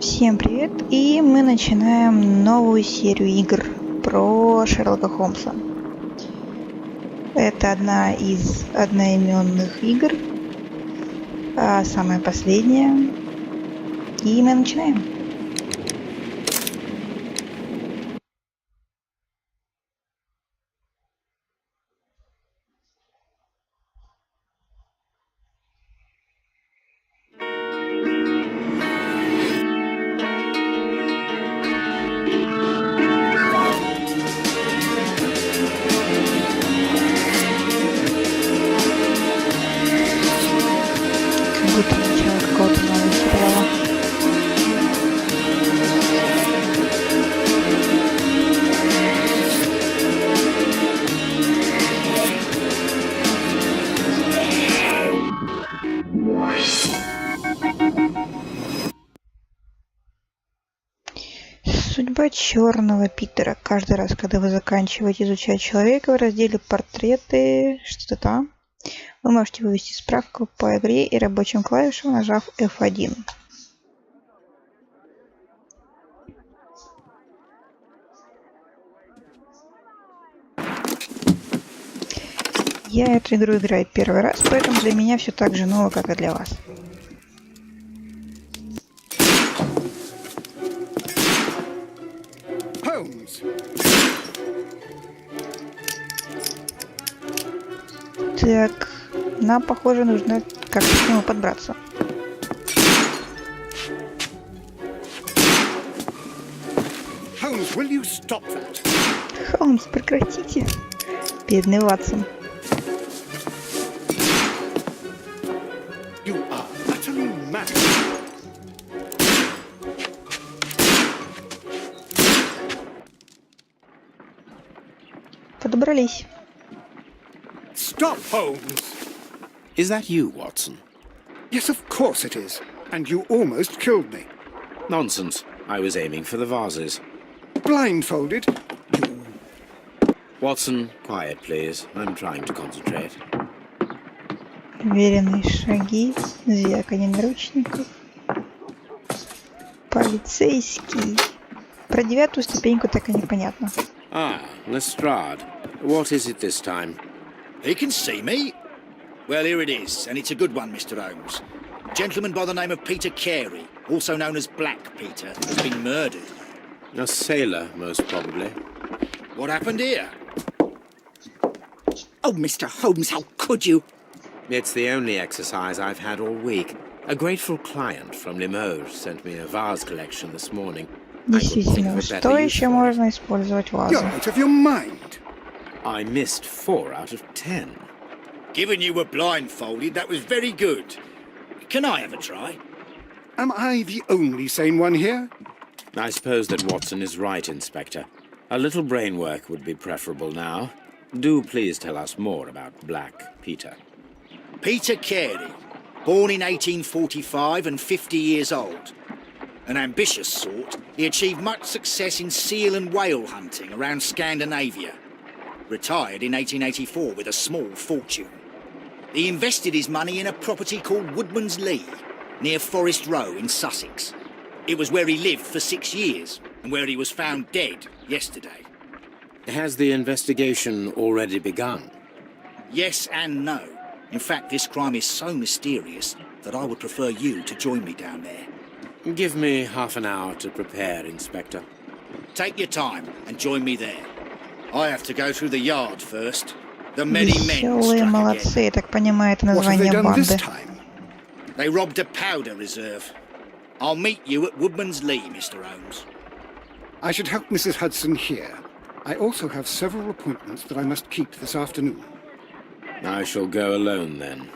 Всем привет! И мы начинаем новую серию игр про Шерлока Холмса. Это одна из одноименных игр, самая последняя. И мы начинаем. Будто начало какого-то нового сериала. Судьба черного Питера. Каждый раз, когда вы заканчиваете изучать человека в разделе «Портреты», что-то там, вы можете вывести справку по игре и рабочим клавишам, нажав F1. Я эту игру играю первый раз, поэтому для меня все так же ново, как и для вас. Holmes. Так, нам, похоже, нужно как-то к нему подбраться. Holmes, will you stop that? Холмс, прекратите. Бедный Ватсон. You are utterly mad. Подобрались. Stop, Holmes. Is that you, Watson? Yes, of course it is. And you almost killed me. Nonsense. I was aiming for the vases. Blindfolded. Watson, quiet, please. I'm trying to concentrate. Уверенные шаги, звяканье наручников. Полицейский. Про 9-ю ступеньку так и непонятно. Ah, Lestrade. What is it this time? He can see me. Well, here it is, and it's a good one, Mr. Holmes. A gentleman by the name of Peter Carey, also known as Black Peter, has been murdered. A sailor, most probably. What happened here? Oh, Mr. Holmes, how could you? It's the only exercise I've had all week. A grateful client from Limoges sent me a vase collection this morning. Действительно, что еще можно использовать You're вазу? out of your mind. I missed 4 out of 10. Given you were blindfolded, that was very good. Can I have a try? Am I the only sane one here? I suppose that Watson is right, Inspector. A little brain work would be preferable now. Do please tell us more about Black Peter. Peter Carey, born in 1845 and 50 years old. An ambitious sort, he achieved much success in seal and whale hunting around Scandinavia. Retired in 1884 with a small fortune. He invested his money in a property called Woodman's Lee, near Forest Row in Sussex. It was where he lived for 6 years, and where he was found dead yesterday. Has the investigation already begun? Yes and no. In fact, this crime is so mysterious that I would prefer you to join me down there. Give me half an hour to prepare, Inspector. Take your time and join me there. I have to go through the yard first. The many men Веселые struck молодцы, again. я так понимаю, это What have they название done this банды. time? They robbed a powder reserve. I'll meet you at Woodman's Lee, Mr. Holmes. I should help Mrs. Hudson here. I also have several appointments that I must keep this afternoon. I shall go alone then.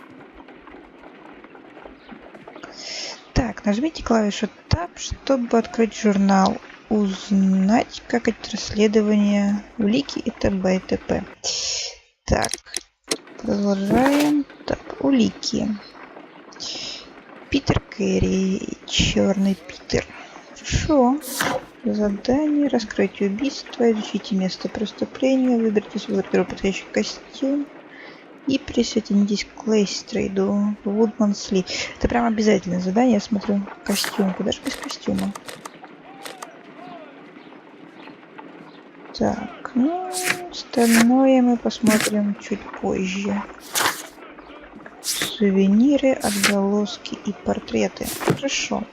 Так, нажмите клавишу Tab, чтобы открыть журнал. Узнать, как эти расследования, улики и т.п. и т.п. Так, продолжаем. Так, улики. Питер Кэрри, черный Питер. Хорошо. Задание. Раскройте убийство, изучите место преступления, выберите свою подходящий костюм. И присоединитесь к Клейстрейду, Вудмансли. Это прям обязательное задание, я смотрю. Костюм. Куда же без костюма? Так, ну, остальное мы посмотрим чуть позже. Сувениры, отголоски и портреты. Хорошо.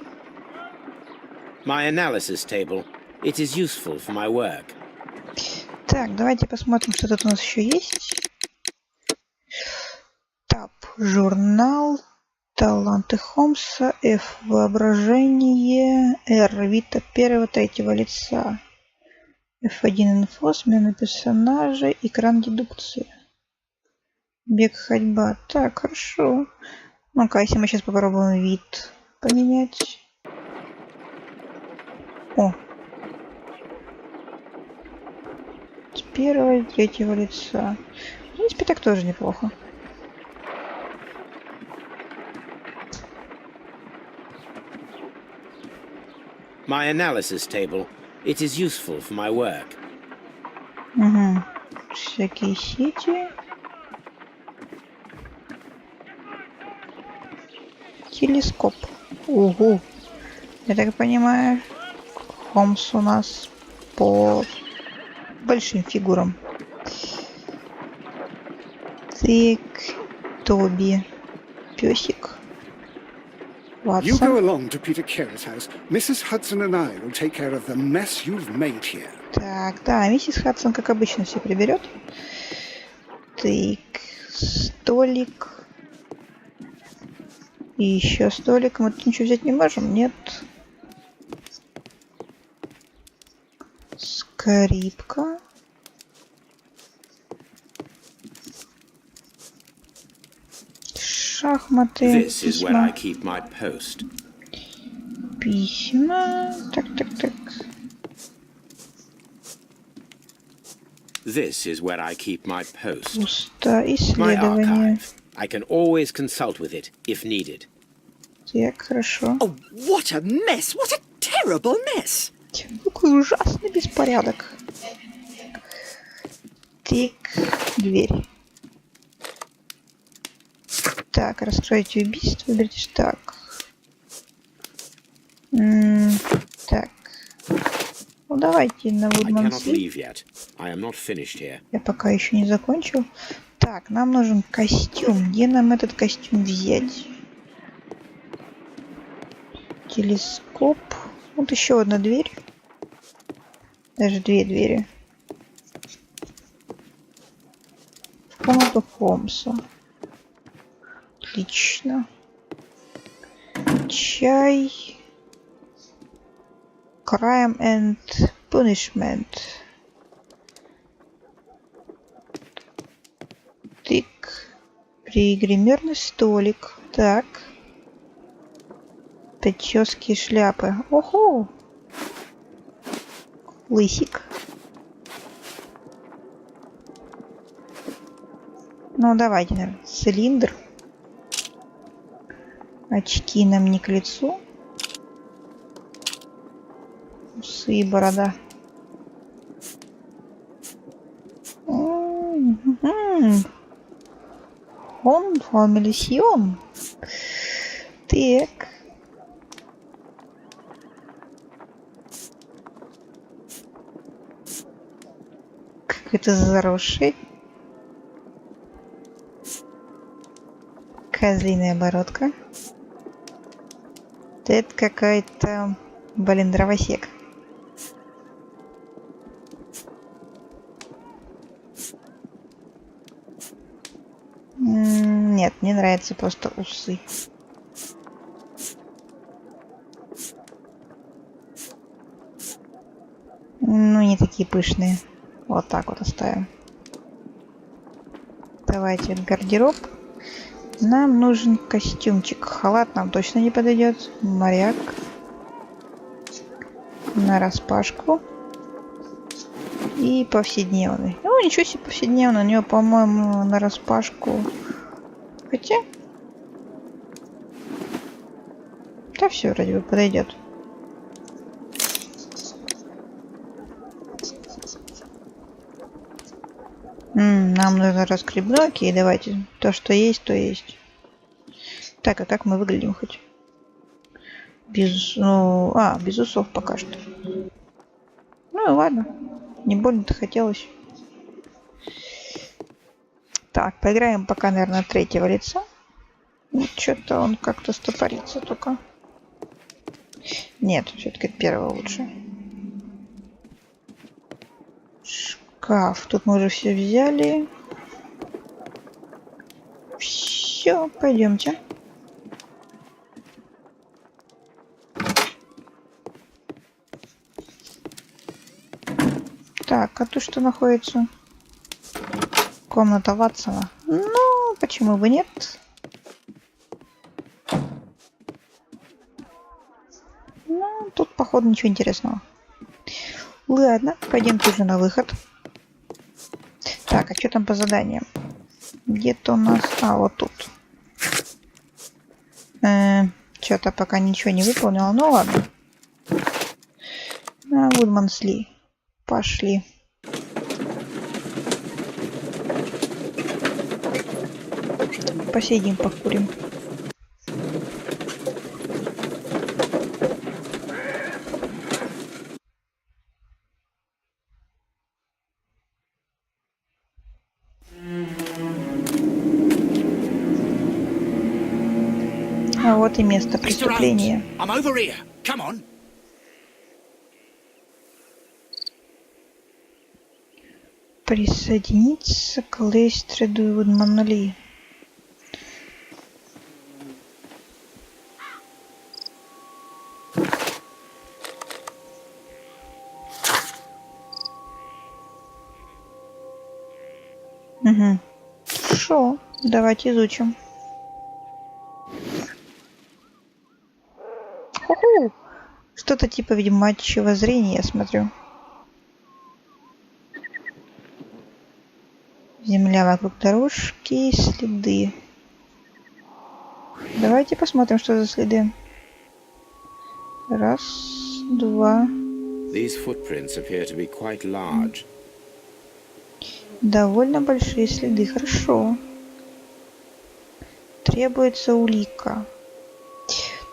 My analysis table. It is useful for my work. Так, давайте посмотрим, что тут у нас еще есть. Таб. Журнал. Таланты Холмса. F. Воображение. R. Вид от первого, третьего лица. F1 инфо. Смена персонажа. Экран дедукции. Бег, ходьба. Так, хорошо. Ну-ка, если мы сейчас попробуем вид поменять. О. С первого и третьего лица. В принципе, так тоже неплохо. My analysis table. It is useful for my work. Угу. Всякие сети. Телескоп. Угу. Я так понимаю, Холмс у нас по большим фигурам. Так, Тоби. Песик. You go Ватсон. along to Peter Carey's house. Mrs. Hudson and I will take care of the mess you've made here. Так, да, миссис Хадсон, как обычно, все приберет. Так, столик. И еще столик. Мы тут ничего взять не можем? Нет. Скрипка. Шахматы. This is where I Письма. keep my post. Письма. Так. This is where I keep my post. Пусто. My Исследование. archive. I can always consult with it if needed. Так, хорошо. Oh, what a mess! What a terrible mess! Какой ужасный беспорядок. Так, дверь. Так, раскройте убийство. Выберите так. Так. Ну, давайте на I cannot Вудмансли. leave yet. I am not finished here. Я пока еще не закончил. Так, нам нужен костюм. Где нам этот костюм взять? Телескоп. Вот еще одна дверь. Даже две двери. В комнату Холмса. Отлично. Чай. Crime and Punishment. Тык. Гримерный столик. Так. Прически и шляпы. Охо! Лысик. Ну, давайте, наверное, цилиндр. Очки нам не к лицу. Усы и борода. Он фамилисьон. Так. Какой-то заросший. Козлиная бородка. Это какой-то, блин, дровосек. Нет, мне нравятся просто усы. Ну, не такие пышные. Вот так вот оставим. Давайте гардероб. Нам нужен костюмчик. Халат нам точно не подойдет. Моряк. Нараспашку. И повседневный. Ну, ничего себе повседневный. У него, по-моему, нараспашку. Хотя... Да все вроде бы подойдет. Нам нужно раскрепно. Окей, давайте. То, что есть, то есть. Так, а как мы выглядим хоть? Без... Ну... без усов пока что. Ну и ладно. Не больно-то хотелось. Так, поиграем пока, наверное, от третьего лица. Что-то он как-то стопорится только. Нет, все-таки от первого лучше. Шкаф. Тут мы уже все взяли. Все, пойдемте. Так, а тут что находится? Комната Ватсона. Ну, почему бы нет? Ну, тут, походу, ничего интересного. Ладно, пойдемте уже на выход. Так, а что там по заданиям? Где-то у нас... вот тут. Что-то пока ничего не выполнила. Ну, ладно. Вудмансли. Пошли. Посидим, покурим. А вот и место преступления. I'm over here. Come on. Присоединиться к Лейстреду Вудманли. Угу. Хорошо, давайте изучим. Ху-ху. Что-то типа ведьмачьего зрения, я смотрю. Земля вокруг дорожки, следы. Давайте посмотрим, что за следы. Раз, два. These footprints appear to be quite large. Довольно большие следы, хорошо. Требуется улика.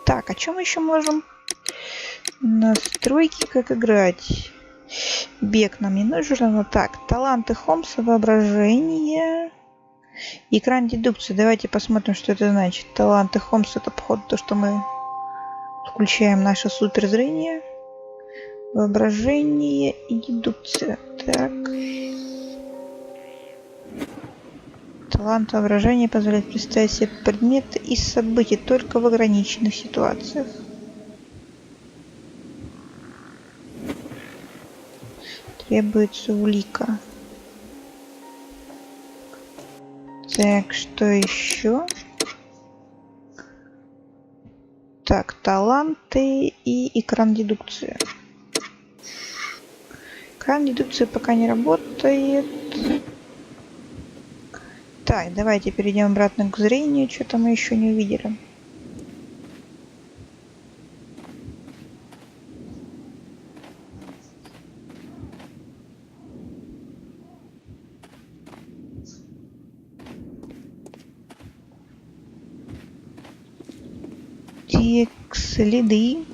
Так, о чем еще можем? Настройки, как играть. Бег нам не нужен. Так, таланты Холмса, воображение. Экран дедукции. Давайте посмотрим, что это значит. Таланты Холмса — это, походу, то, что мы включаем наше суперзрение. Воображение и дедукция. Так. Талант воображения позволяет представить себе предметы и события только в ограниченных ситуациях. Требуется улика. Так, что еще? Так, таланты и экран дедукции. Экран дедукции пока не работает. Так, давайте перейдем обратно к зрению. Что-то мы еще не увидели. Так, следы.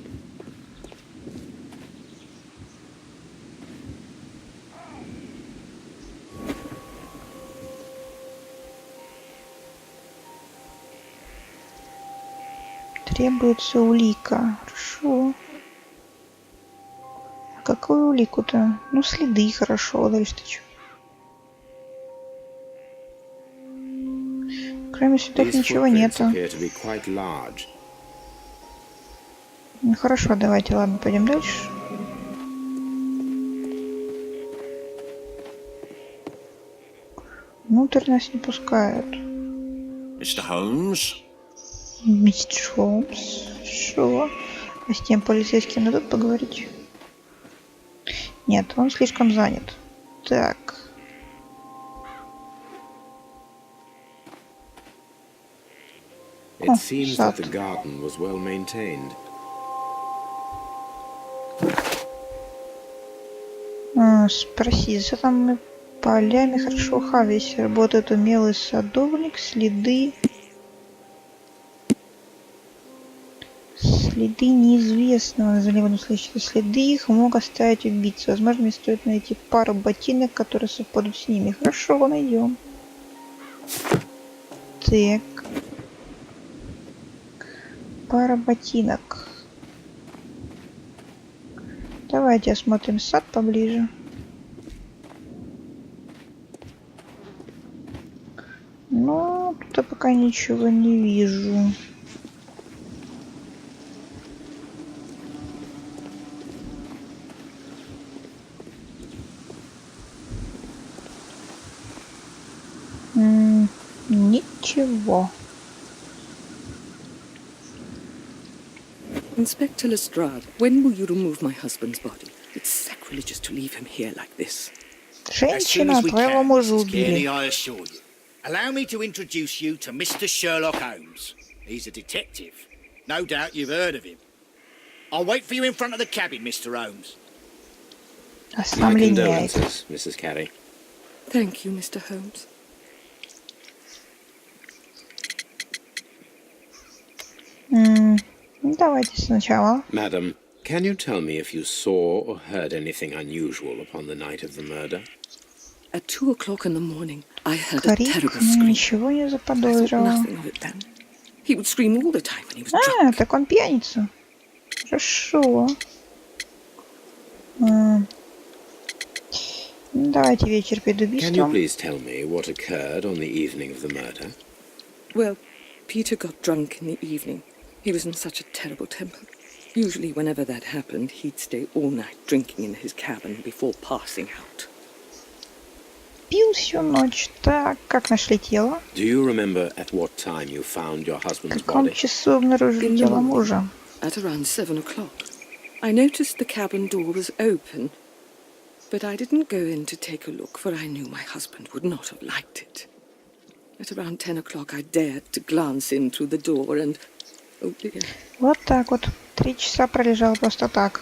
Требуется улика. Хорошо. А какую улику-то? Ну, следы, хорошо. Дальше-то что? Кроме следов ничего нету. Ну, хорошо, давайте, ладно, пойдем дальше. Внутрь нас не пускают. Mr. Holmes? Мистер Холмс. Что? А с тем полицейским надо поговорить? Нет, он слишком занят. Так. It seems that the garden was well maintained. Спроси, что там мы Полями хорошо ухаживать. Работает умелый садовник. Следы неизвестного на заливном случае. Следы их мог оставить убийца. Возможно, мне стоит найти пару ботинок, которые совпадут с ними. Хорошо, найдем. Так. Пара ботинок. Давайте осмотрим сад поближе. Но тут я пока ничего не вижу. Ничего. Inspector Lestrade, when will you remove my husband's body? It's sacrilegious to leave him here like this. As soon Женщина, as we твоего can, мужа Mrs. убили. Carey, I assure you. Allow me to introduce you to Mr. Sherlock Holmes. He's a detective. No doubt you've heard of him. I'll wait for you in front of the cabin, Mr. Holmes. А сам My линяет. condolences, Mrs. Carey. Thank you, Mr. Holmes. Давайте сначала. Madam, can you tell me if you saw or heard anything unusual upon the night of the murder? At 2 o'clock in the morning, I heard a Крик, terrible но scream. ничего не I thought заподозрила. nothing of it then. He would scream all the time when he was drunk. Так он пьяница. Хорошо. Давайте вечер перед Can you убийством. please tell me what occurred on the evening of the murder? Well, Peter got drunk in the evening. He was in such a terrible temper. Usually, whenever that happened, he'd stay all night drinking in his cabin before passing out. Пил всю ночь. Так, как нашли тело? Do you remember at what time you found your В husband's каком body? часу обнаружили In the тело morning, мужа? at around 7 o'clock. I noticed the cabin door was open, but I didn't go in to take a look, for I knew my husband would not have liked it. At around 10 o'clock, I dared to glance in through the door and... Oh dear. Вот так вот. 3 часа пролежал просто так.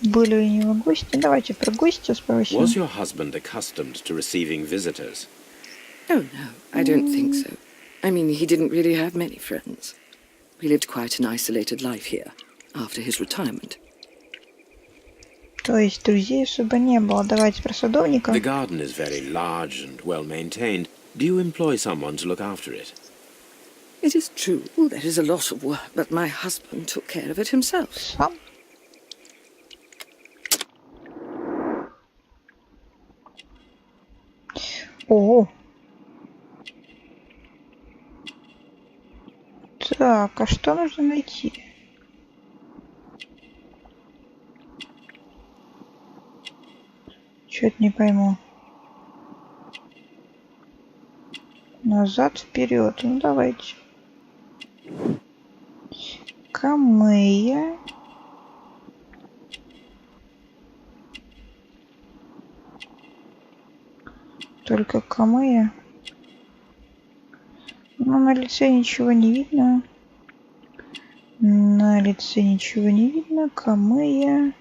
Были у него гости. Давайте про гостя спросим. Was your husband accustomed to receiving visitors? Oh no, I don't think so. I mean, he didn't really have many friends. We lived quite an isolated life here, after his retirement. То есть друзей особо не было. Давайте про садовника. The garden is very large and well maintained. Do you employ someone to look after it? It is true, there is a lot of work, but my husband took care of it himself. Сам. О. Так, а что нужно найти? Чё-то не пойму. Назад, вперед. Ну давайте. Камея. Только камея. Ну, на лице ничего не видно. На лице ничего не видно. Камея.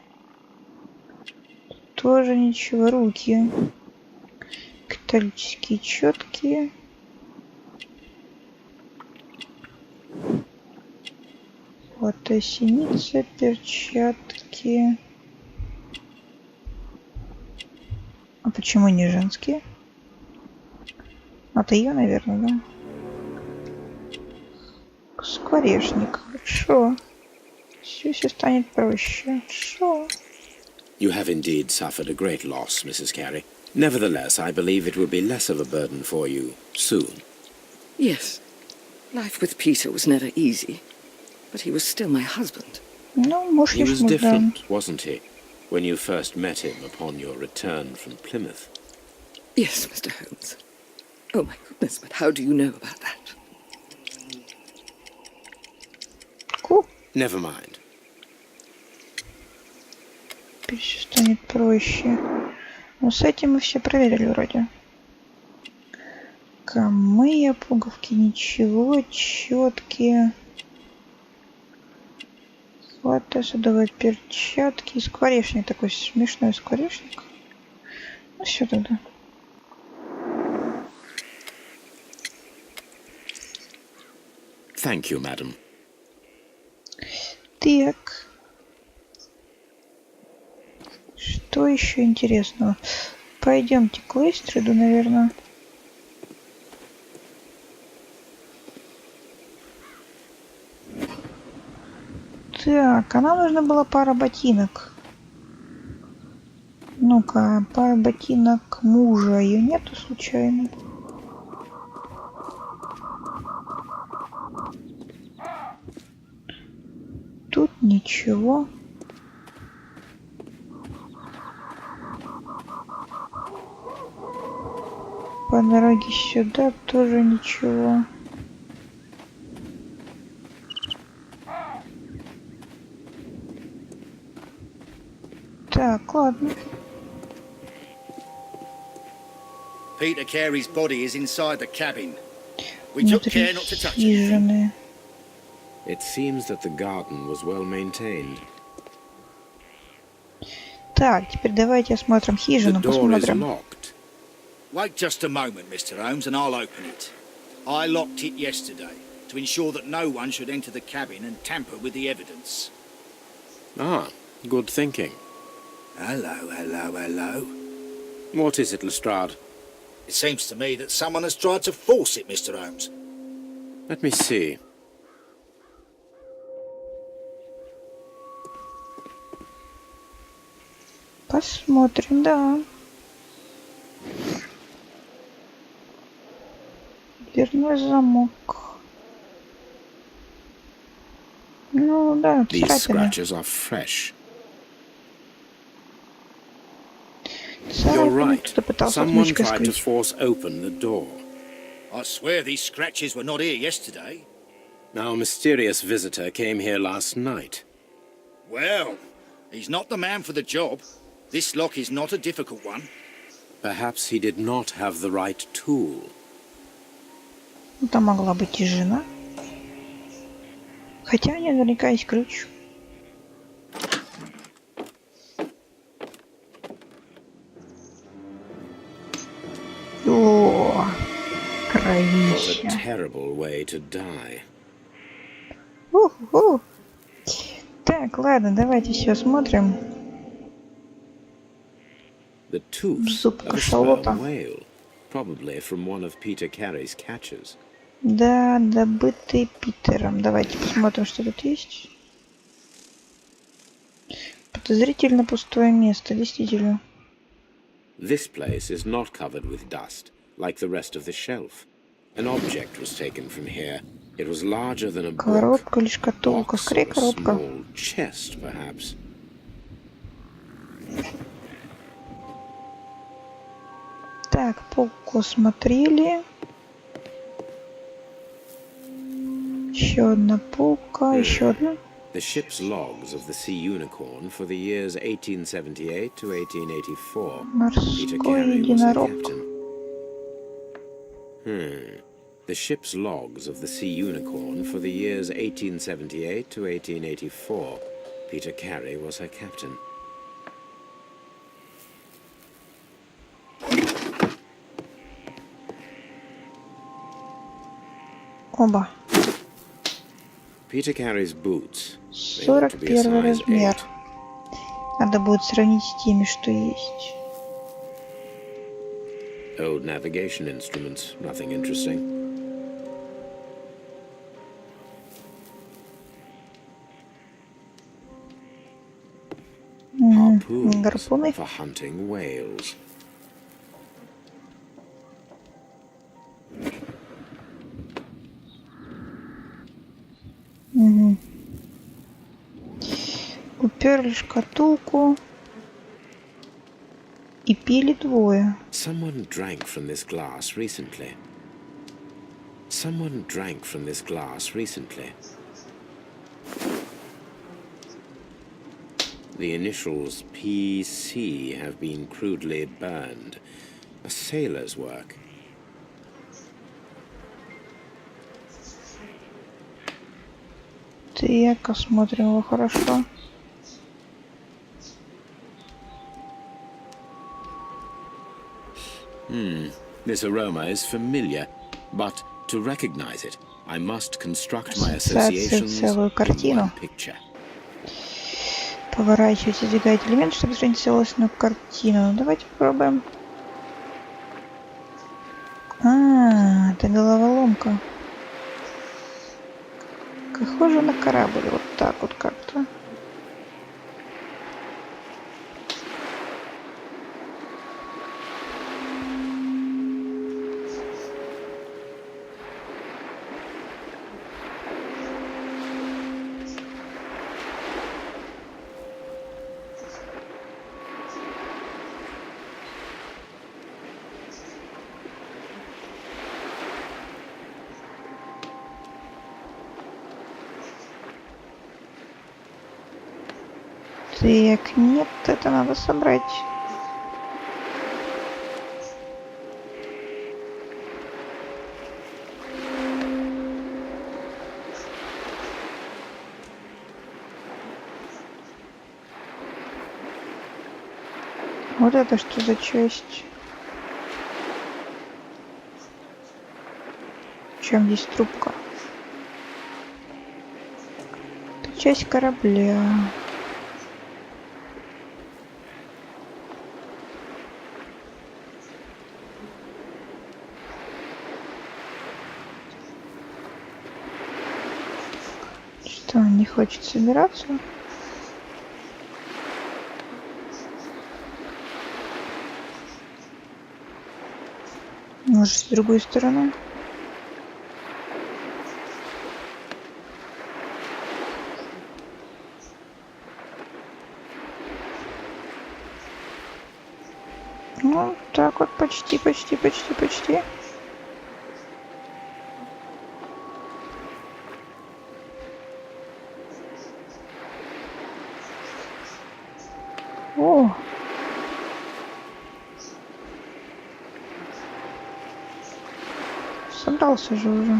Тоже ничего. Руки. Католические четкие. Вот осеница, перчатки. А почему не женские? Это ее, наверное, да? Скворечник. Хорошо. Все станет проще. Хорошо. You have indeed suffered a great loss, Mrs. Carey. Nevertheless, I believe it will be less of a burden for you soon. Yes, life with Peter was never easy, but he was still my husband. Ну, муж He не was муж, да. different, wasn't he, when you first met him upon your return from Plymouth? Yes, Mr. Holmes. Oh my goodness, but how do you know about that? Ку. Never mind. Теперь все станет проще. Но с этим мы все проверили вроде. Камея, пуговки, ничего, четкие. Хвата, садовые перчатки. Скворечник такой смешной скворечник. Ну все тогда. Thank you, madam. Так. Что еще интересного? Пойдемте к Лейстреду, наверное. Так, а нам нужна была пара ботинок. Ну-ка, пара ботинок мужа. Ее нету случайно? Тут ничего. По дороге сюда тоже ничего. Так, ладно. Peter Carey's body is inside the cabin. We took Внутри care not to touch it. хижины. It seems that the garden was well maintained. Так, теперь давайте осмотрим The хижину, door is посмотрим. locked. Wait just a moment, Mr. Holmes, and I'll open it. I locked it yesterday to ensure that no one should enter the cabin and tamper with the evidence. Ah, good thinking. Hello, hello, hello. What is it, Lestrade? It seems to me that someone has tried to force it, Mr. Holmes. Let me see. Посмотрим, да. Дверной замок. Ну да, These царапины. scratches are fresh. You're Царапины. right. Кто-то пытался Someone отмычкой tried to скрыть. force open the door. I swear these scratches were not here yesterday. Our mysterious visitor came here last night. Well, he's not the man for the job. This lock is not a difficult one. Perhaps he did not have the right tool. Ну, там могла быть и жена. Хотя наверняка есть ключ. О, What a кровища. terrible way to die. Уху. Так, ладно, давайте все смотрим. The tooth Зуб of a кашалота. sperm whale, probably from one of Peter Carey's catches. Да, добытый Питером. Давайте посмотрим, что тут есть. Подозрительно пустое место, действительно. This place is not covered with dust, like the rest of the shelf. An object was taken from here. It was larger than a book. Коробка или шкатулка? Box Скорее or a коробка. small chest, perhaps. Так, полку осмотрели. Еще одна полка, еще одна. The ship's logs of the Sea Unicorn for the years 1878 to 1884. Peter Морской Carey was the единорог. captain. The ship's logs of the Sea Unicorn for the years 1878 to 1884. Peter Carey was her captain. Оба. Peter Carey's boots. They ought to be a 41 size размер. 8. Надо будет сравнить с теми, что есть. Old navigation instruments, nothing interesting. Harpoons Гарпуны. for hunting whales. Уперли шкатулку и пили двое. Someone drank from this glass recently. Someone drank from this glass recently. The initials PC have been crudely burned. A sailor's work. Так, осмотрим его хорошо. This aroma is familiar, but to recognize it, I must construct my Ассоциация в associations целую in картину. one picture. Поворачивать и двигать элемент, чтобы сохранить целостную картину. Давайте попробуем. Это головоломка. Похоже на корабль. Вот так вот как-то. Так, нет, это надо собрать. Вот это что за часть? В чем здесь трубка? Это часть корабля. Что, он не хочет собираться? Может, с другой стороны? Ну, так вот, почти. О! Собрался же уже.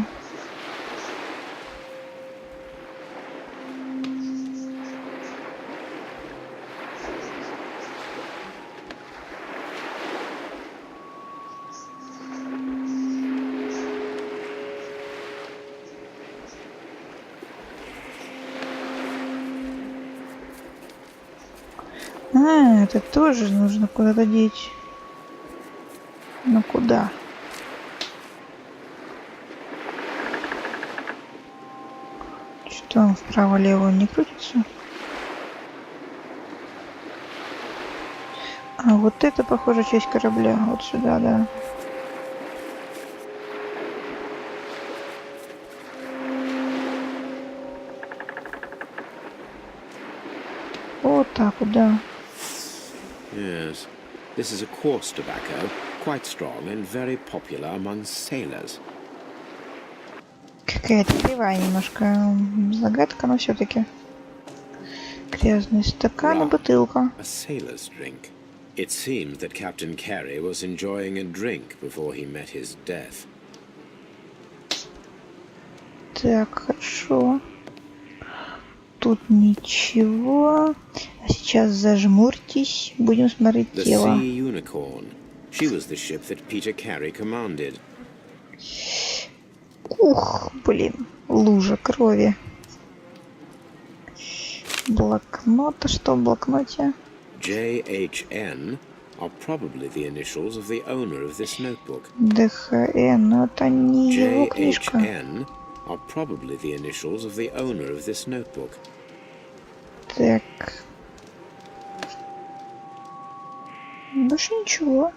Это тоже нужно куда-то деть. Но куда? Что он вправо-лево не крутится? А вот это, похоже, часть корабля. Вот сюда, да. Вот так вот, да. Yes, this is a coarse tobacco, quite strong and very popular among sailors. Какая-то кривая немножко загадка, но все-таки. Грязный стакан и бутылка. A sailor's drink. It seemed that Captain Carey was enjoying a drink before he met his death. Так, хорошо. Тут ничего. А сейчас зажмурьтесь. Будем смотреть The тело. Sea Unicorn. She was the ship that Peter Carey commanded. Ух, блин, лужа крови. Блокнот, а что в блокноте? JHN are probably the initials of the owner of this notebook. ДХН, но это не его книжка. JHN are probably the initials of the owner of this notebook. Так. Больше ничего.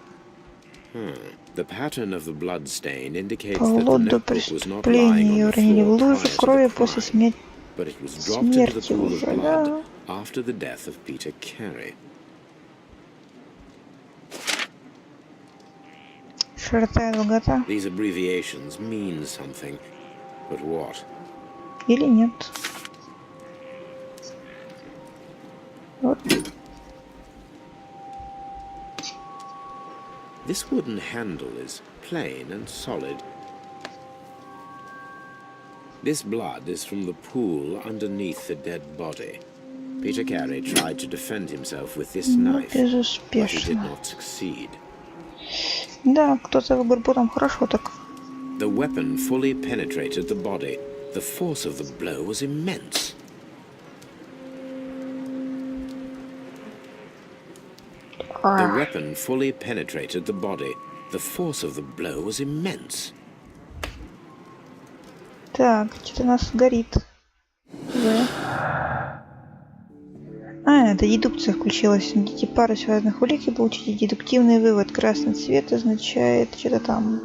The pattern of the blood stain indicates that the Повод до notebook was not lying преступления on the уронили в floor лужу prior to крови the после crime, but it was dropped into the смерти pool of уже, blood да. after the death of Peter Carey. Широта и долгота. These abbreviations mean something, but what? Или нет. Вот. This wooden handle is plain and solid. This blood is from the pool underneath the dead body. Peter Carey tried to defend himself with this knife, but he did Безуспешно. not succeed. Да, кто-то в горбу там хорошо так. The weapon fully penetrated the body. The force of the blow was immense. The weapon fully penetrated the body. The force of the blow was immense. Так, что-то у нас горит. Это дедукция включилась. Найдите пару связанных улик и получите дедуктивный вывод. Красный цвет означает что-то там.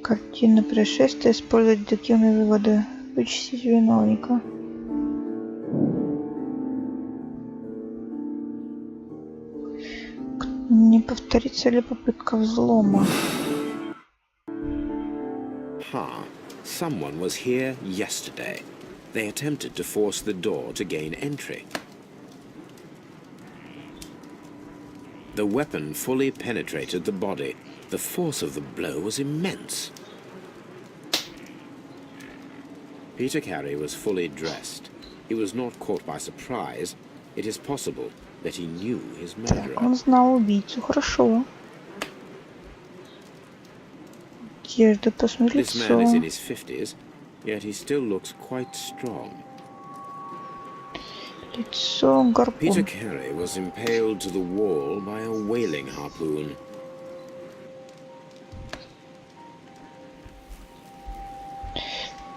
Картина происшествия. Использовать дедуктивные выводы. Вычислить виновника. Не повторится ли попытка взлома? Someone was here yesterday. They attempted to force the door to gain entry. The weapon fully penetrated the body. The force of the blow was immense. Peter Carey was fully dressed. He was not caught by surprise. It is possible that he knew his murderer. Так, он знал убийцу, хорошо. Одежда, посмотри This man is in лицо. his 50s, yet he still looks quite strong. Лицо Peter гарпун. Carey was impaled to the wall by a whaling harpoon.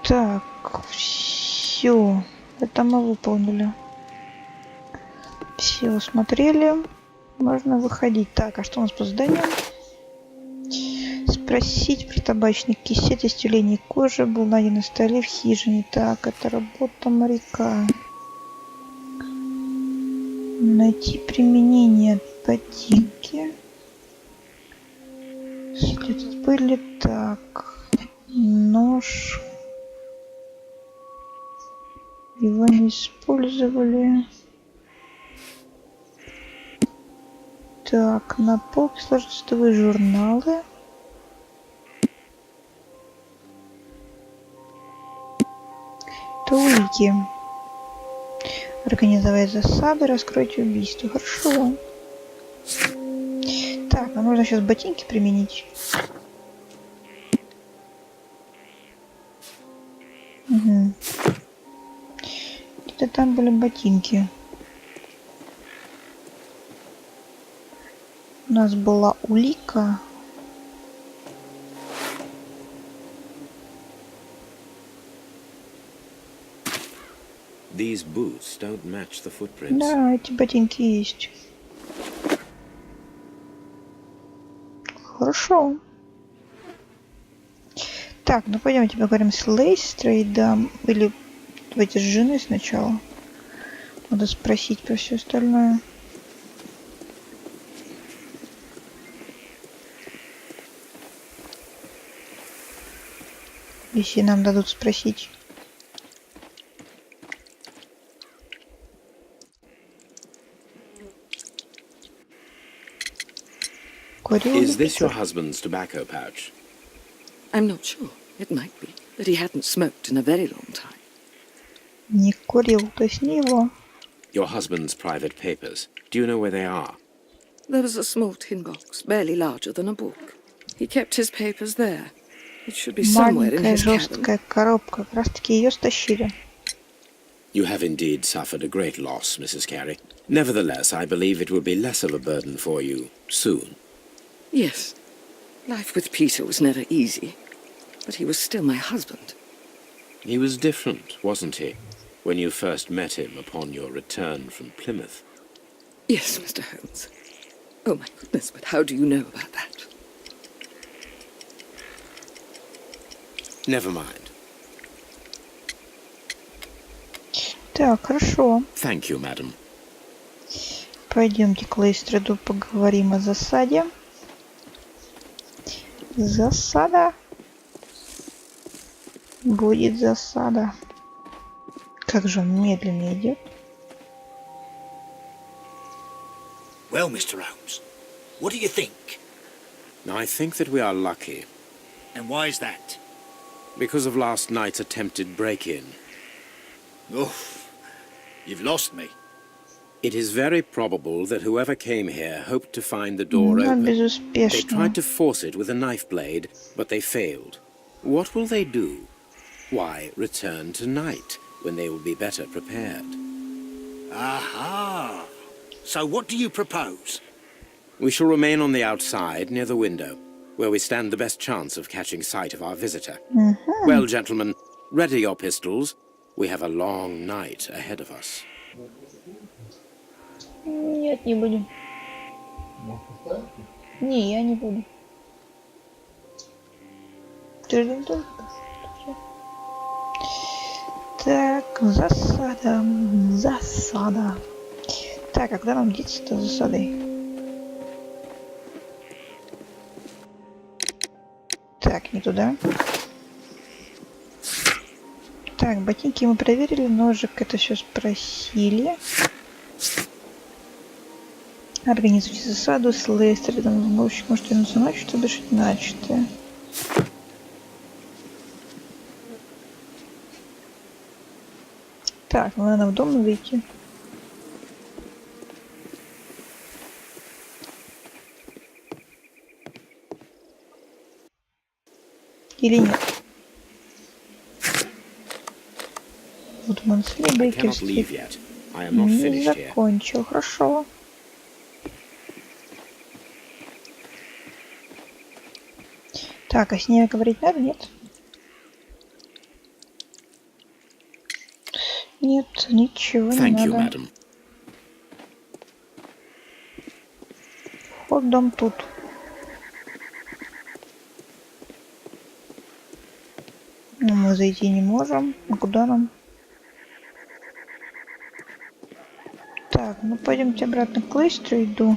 Так, все. Это мы выполнили. Все осмотрели. Можно выходить. Так, а что у нас по заданию? Спросить про табачный кисет, исцеление кожи был найден на столе в хижине. Так, это работа моряка. Найти применение ботинки. След пыли. Так, нож. Его не использовали. Так, на полке сложные журналы. Это улики. Организовать засады, раскройте убийство. Хорошо. Так, нам нужно сейчас ботинки применить. Угу. Где-то там были ботинки. У нас была улика. These boots don't match the footprints. Да, эти ботинки есть. Хорошо. Так, ну пойдемте поговорим с Лейстрой, да, или давайте с женой сначала. Надо спросить про все остальное. Если нам дадут спросить. Is this your husband's tobacco pouch? I'm not sure. It might be, but he hadn't smoked in a very long time. Не курил, то есть не его. Your husband's private papers. Do you know where they are? There was a small tin box, barely larger than a book. He kept his papers there. It should be somewhere in Маленькая his cabin. жесткая коробка, как раз таки ее стащили. You have indeed suffered a great loss, Mrs. Carey. Nevertheless, I believe it will be less of a burden for you soon. Yes. Life with Peter was never easy, but he was still my husband. He was different, wasn't he, when you first met him upon your return from Plymouth? Yes, Mr. Holmes. Oh, my goodness, but how do you know about that? Never mind. Так, хорошо. Thank you, madam. Пойдемте к Лейстраду поговорим о засаде. Засада. Будет засада. Как же он медленно идет. Well, Mr. Holmes, what do you think? I think that we are lucky. And why is that? because of last night's attempted break-in. Oh, you've lost me. It is very probable that whoever came here hoped to find the door Но open. They безуспешно. tried to force it with a knife blade, but they failed. What will they do? Why, return tonight, when they will be better prepared. Aha! So what do you propose? We shall remain on the outside, near the window, where we stand the best chance of catching sight of our visitor. Well, gentlemen, ready your pistols. We have a long night ahead of us. Нет, не будем. Не, я не буду. Ты же тоже? Так, засада. Засада. Так, а куда нам деться-то с засадой? Так, не туда. Так, ботинки мы проверили, ножик это все спросили. Организуйте засаду с Лестером. Может вернуться ночью, чтобы решить начатое. Так, ну надо в дом выйти. Или нет? Вот Мансли Бейкерский. Не закончил, хорошо. Так, а с ней говорить надо, нет? Нет, ничего не надо. Вход в дом тут. Но мы зайти не можем. А куда нам? Так, ну пойдемте обратно к Лейстеру иду.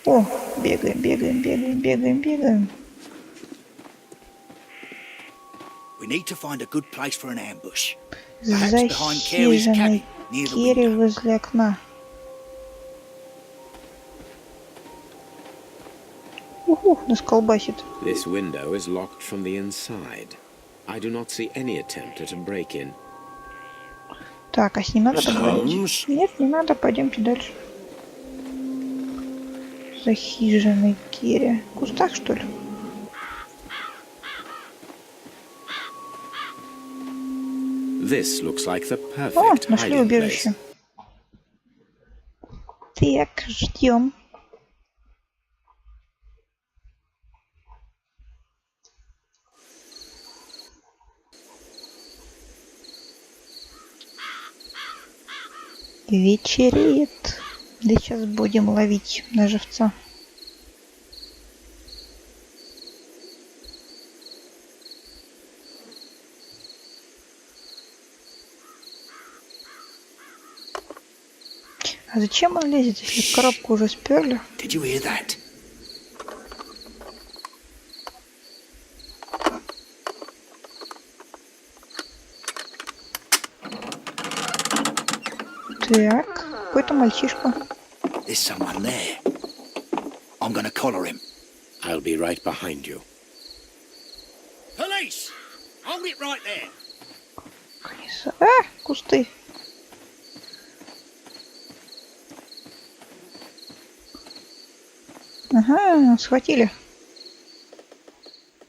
О, бегаем, бегаем, бегаем, бегаем, бегаем. We need to find a good place for an ambush. Захиженный Керри возле окна. Нас колбасит. This window is locked from the inside. I do not see any attempt at a break-in. Так, а с ним надо поговорить? Нет, не надо, пойдемте дальше. Захиженный Керри. В кустах, что ли? This looks like the О, perfect нашли hiding убежище. place. Так, ждем. Вечереет. Да сейчас будем ловить на живца. А зачем он лезет, если коробку уже сперли? Did you hear that? Так, какой-то мальчишка. There's someone there. I'm gonna collar him. I'll be right behind you. Police! Hold it right there. Кусты. Ага, схватили.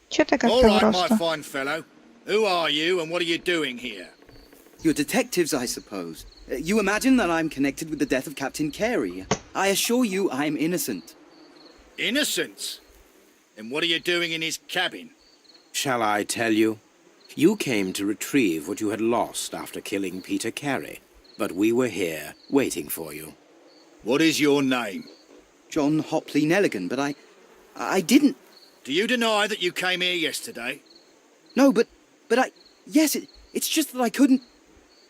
Че ты как-то All right, my просто? fine fellow. Who are you and what are you doing here? You're detectives, I suppose. You imagine that I'm connected with the death of Captain Carey. I assure you I'm innocent. Innocent? Then what are you doing in his cabin? Shall I tell you? You came to retrieve what you had lost after killing Peter Carey, but we were here, waiting for you. What is your name? John Hopley Nelligan, but I didn't... Do you deny that you came here yesterday? No, but yes, it's just that I couldn't...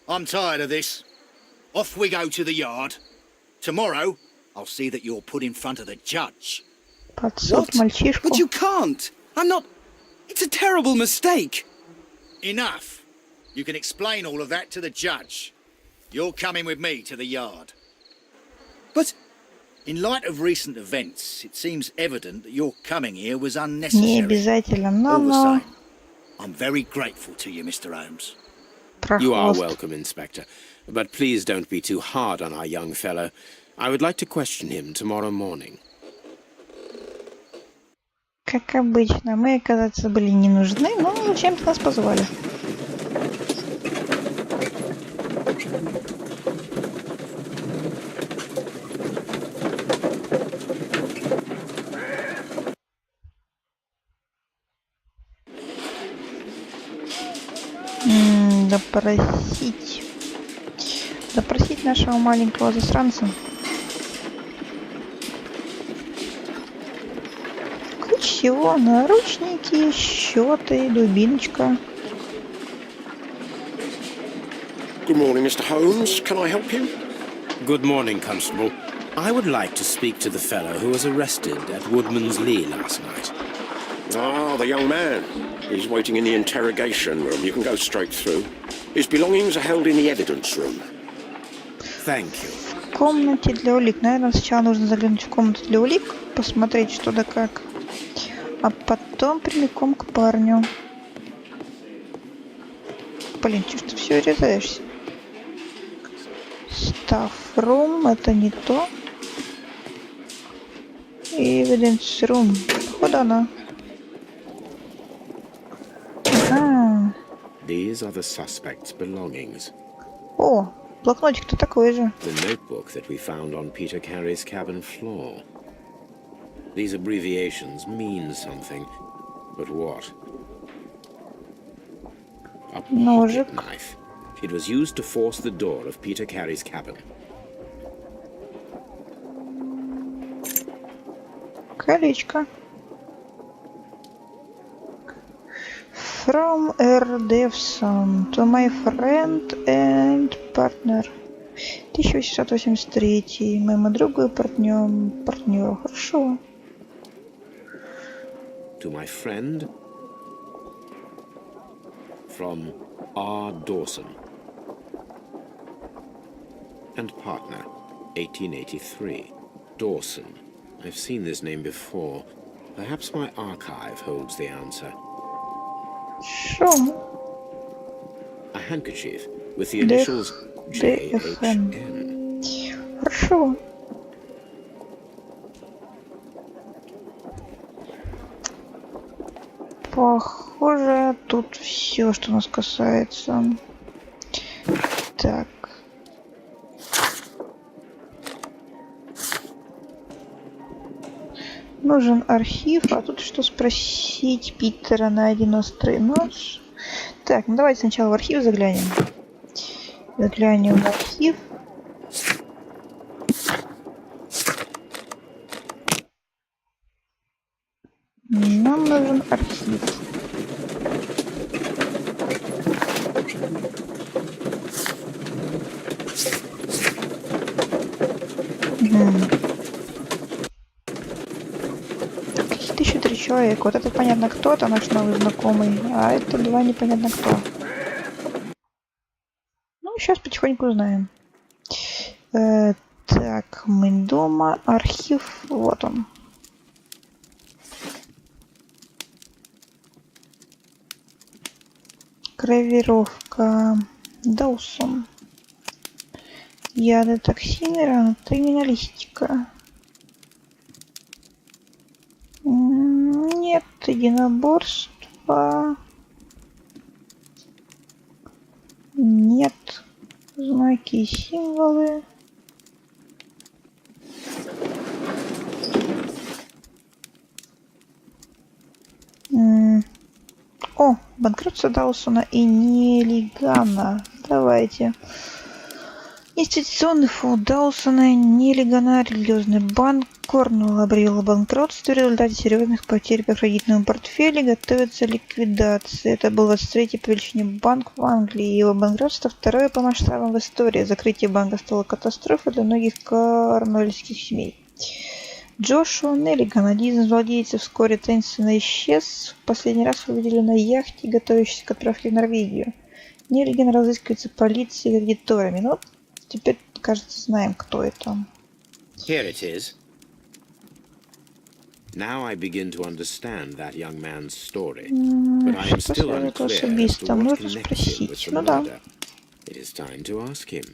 I'm tired of this. Off we go to the yard. Tomorrow, I'll see that you're put in front of the judge. Под суд мальчишку. But you can't. I'm not... It's a terrible mistake. Enough. You can explain all of that to the judge. You're coming with me to the yard. But In light of recent events, it seems evident that your coming here was Не unnecessary. обязательно, All the но same, I'm very grateful to you, Mr. Holmes. You are прохвост. welcome, Inspector. But please don't be too hard on our young fellow. I would like to question him tomorrow morning. Как обычно, мы, оказывается, были не нужны, но зачем-то нас позвали. Допросить. Допросить нашего маленького засранца. Ключ всего, наручники, счеты, дубиночка. Good morning, Mr. Holmes. Can I help you? Good morning, Constable. I would like to speak to the fellow who was arrested at Woodman's Lee last night. Ah, the young man. He's waiting in the interrogation room. You can go straight through. His belongings are held in the evidence room. Thank you. В комнате для улик. Наверное, сначала нужно заглянуть в комнату для улик, посмотреть что да как. А потом прямиком к парню. Блин, чё ж ты все резаешься? Staff room, это не то. Evidence room. Походу она. Ага. These are the suspect's belongings. О, блокнотик-то такой же. The notebook that we found on Peter Carey's cabin floor. These abbreviations mean something, but what? A Ножик. pocket knife. It was used to force the door of Peter Carey's cabin. Колечко. From Erdevson to my friend and partner. 1883. Моему другу и партнеру. Хорошо. To my friend from R. Dawson and partner, 1883. Dawson. I've seen this name before. Perhaps my archive holds the answer. Хорошо. A handkerchief with the initials JHN. Хорошо. Похоже, тут все, что нас касается. Так. Нужен архив, а тут что спросить Питера на один острый нож. Так, ну давайте сначала в архив заглянем. Заглянем в архив. Нам нужен архив. Каких-то еще 3 человека. Вот это понятно кто, это наш новый знакомый. А это 2 непонятно кто. Ну, сейчас потихоньку узнаем. Так, мы дома. Архив. Вот он. Гравировка. Доусон. Яды, токсины, криминалистика. Нет, единоборство. Нет. Знаки и символы. О, банкротство Даусона и Нелигана. Давайте. Инвестиционный фонд Даусона, Нелигана, религиозный банк. Корнуэлл объявил о банкротстве в результате серьезных потерь по кредитному портфелю. Готовится ликвидация. Это был 23-й по величине банк в Англии. Его банкротство второе по масштабам в истории. Закрытие банка стало катастрофой для многих корнуэльских семей. Джошуа Неллиган, один из владельцев, вскоре таинственно исчез. В последний раз его видели на яхте, готовящейся к отправке в Норвегию. Неллиган разыскивается полицией и кредиторами. Ну, теперь, кажется, знаем, кто это. Here it is. Now I begin to understand that young man's story, but I am still unclear as to what connects him with the murder. It is time to ask him.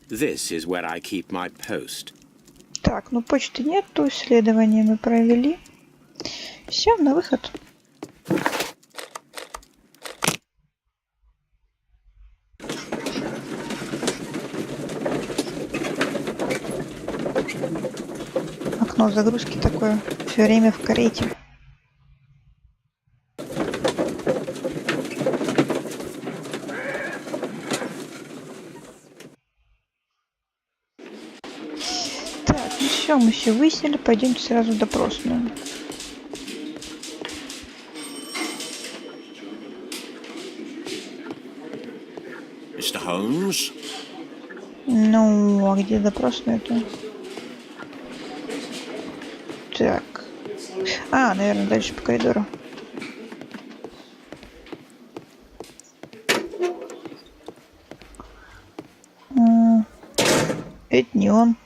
This is where I keep my post. Так, ну почты нету, исследование мы провели. Все, на выход. Окно загрузки такое, все время в карете. Так, ну все, мы все выяснили, пойдемте сразу в допросную. Mr. Holmes? Ну, а где допросная-то? Так. А, наверное, дальше по коридору. Это не он.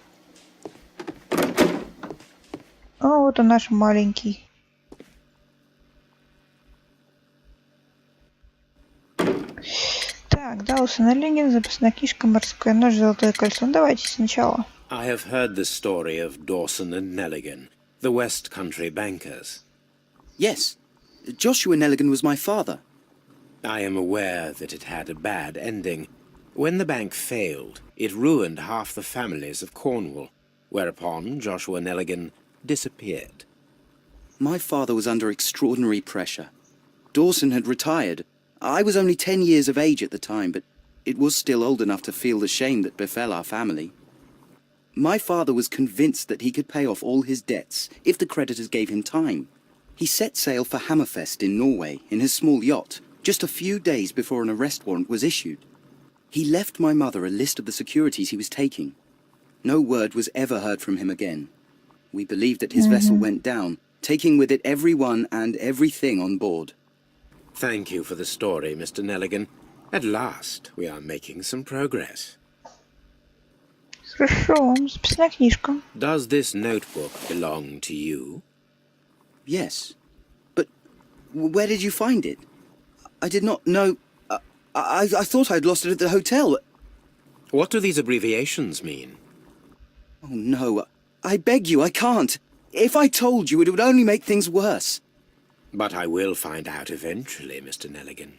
А вот он наш маленький. Так, Даусен Эллиген, записная книжка, морское нож, золотое кольцо. Ну, давайте сначала. I have heard the story of Dawson and Nelligan, the West Country bankers. Yes. Joshua Nelligan was my father. I am aware that it had a bad ending. When the bank failed, it ruined half the families of Cornwall, whereupon Joshua Nelligan disappeared. My father was under extraordinary pressure. Dawson had retired. I was only 10 years of age at the time, but it was still old enough to feel the shame that befell our family. My father was convinced that he could pay off all his debts if the creditors gave him time. He set sail for Hammerfest in Norway in his small yacht, just a few days before an arrest warrant was issued. He left my mother a list of the securities he was taking. No word was ever heard from him again. We believed that his vessel went down, taking with it everyone and everything on board. Thank you for the story, Mr. Nelligan. At last, we are making some progress. Хорошо, записная книжка. Does this notebook belong to you? Yes. But where did you find it? I did not know... I thought I'd lost it at the hotel. What do these abbreviations mean? Oh, no. I beg you, I can't. If I told you, it would only make things worse. But I will find out eventually, Mr. Nelligan.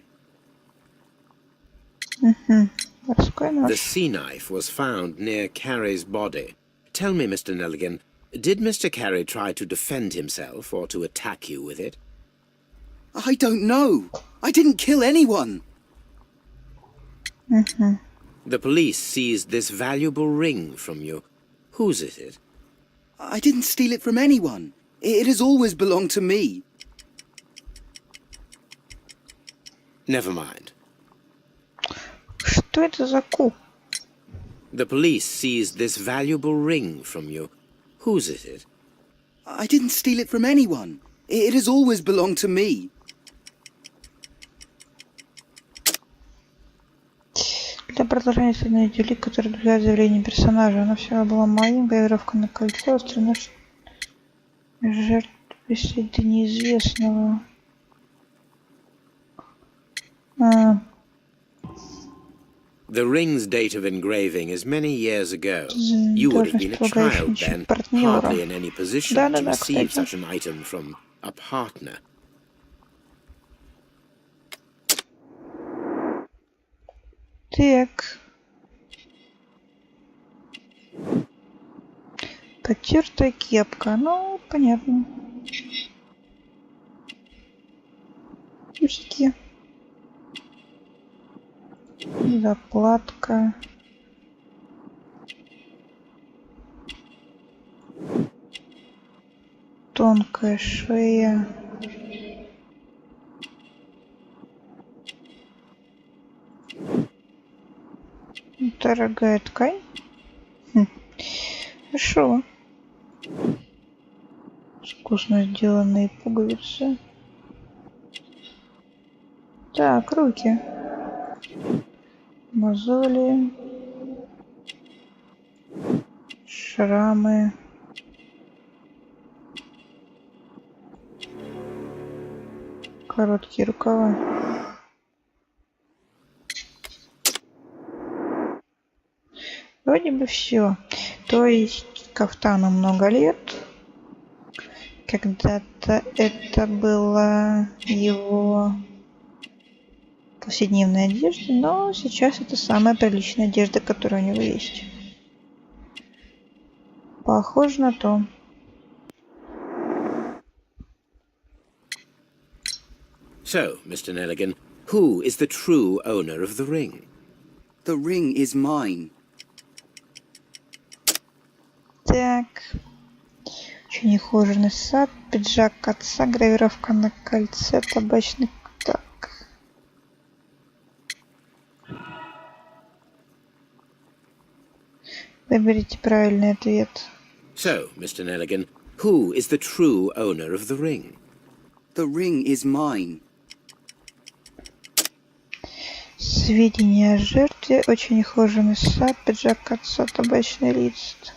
Морской нож. The sea knife was found near Carey's body. Tell me, Mr. Nelligan, did Mr. Carey try to defend himself or to attack you with it? I don't know. I didn't kill anyone. The police seized this valuable ring from you. Whose is it? I didn't steal it from anyone. It has always belonged to me. Never mind. Что это за ку? The police seized this valuable ring from you. Whose is it? I didn't steal it from anyone. It has always belonged to me. Для продолжения следует улик, который отвлекает заявление персонажа. Она всегда была моим, гравировка на кольцо, острый нож жертвы следы неизвестного. The ring's date of engraving is many years ago. You would have been a child then, hardly in any position to receive such an item from a partner. Так. Потертая кепка. Ну, понятно. Пустяки. Заплатка. Тонкая шея. Дорогая ткань. Хорошо. Искусно сделанные пуговицы. Так, руки. Мозоли. Шрамы. Короткие рукава. Вроде бы все. То есть кафтану много лет. Когда-то это была его повседневная одежда, но сейчас это самая приличная одежда, которая у него есть. Похоже на то. So, Mr. Nelligan, who is the true owner of the ring? The ring is mine. Так. Очень ухоженный сад, пиджак отца, гравировка на кольце, табачный. Так. Выберите правильный ответ. So, Mr. Nelligan, who is the true owner of the ring? The ring is mine. Сведения о жертве, очень ухоженный сад, пиджак отца, табачный лист.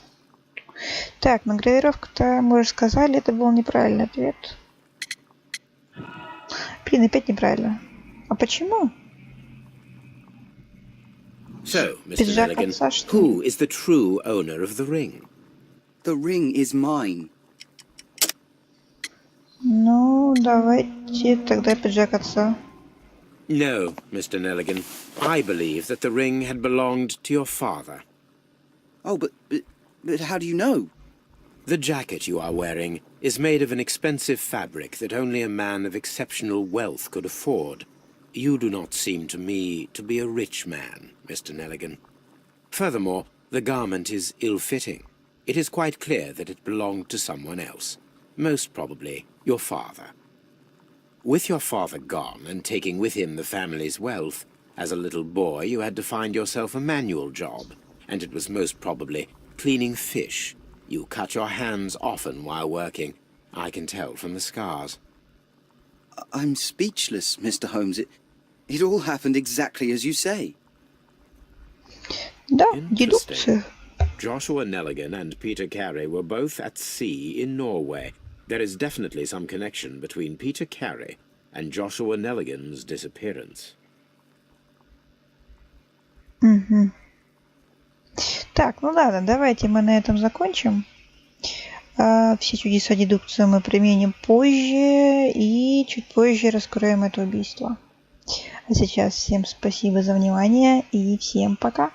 Так, на гравировку-то мы уже сказали, это был неправильный ответ. Блин, опять неправильно. А почему? So, Mr. Пиджак Nelligan, отца, что ли? who is the true owner of the ring? The ring is mine. Ну, давайте тогда пиджак отца. No, Mr. Nelligan. I believe that the ring had belonged to your father. Oh, but how do you know? The jacket you are wearing is made of an expensive fabric that only a man of exceptional wealth could afford. You do not seem to me to be a rich man, Mr. Nelligan. Furthermore, the garment is ill-fitting. It is quite clear that it belonged to someone else, most probably your father. With your father gone and taking with him the family's wealth, as a little boy you had to find yourself a manual job, and it was most probably cleaning fish. You cut your hands often while working. I can tell from the scars. I'm speechless, Mr. Holmes. It all happened exactly as you say. Да, дедукция. Joshua Nelligan and Peter Carey were both at sea in Norway. There is definitely some connection between Peter Carey and Joshua Nelligan's disappearance. Угу. Так, ну ладно, давайте мы на этом закончим. Все чудеса дедукции мы применим позже и чуть позже раскроем это убийство. А сейчас всем спасибо за внимание и всем пока.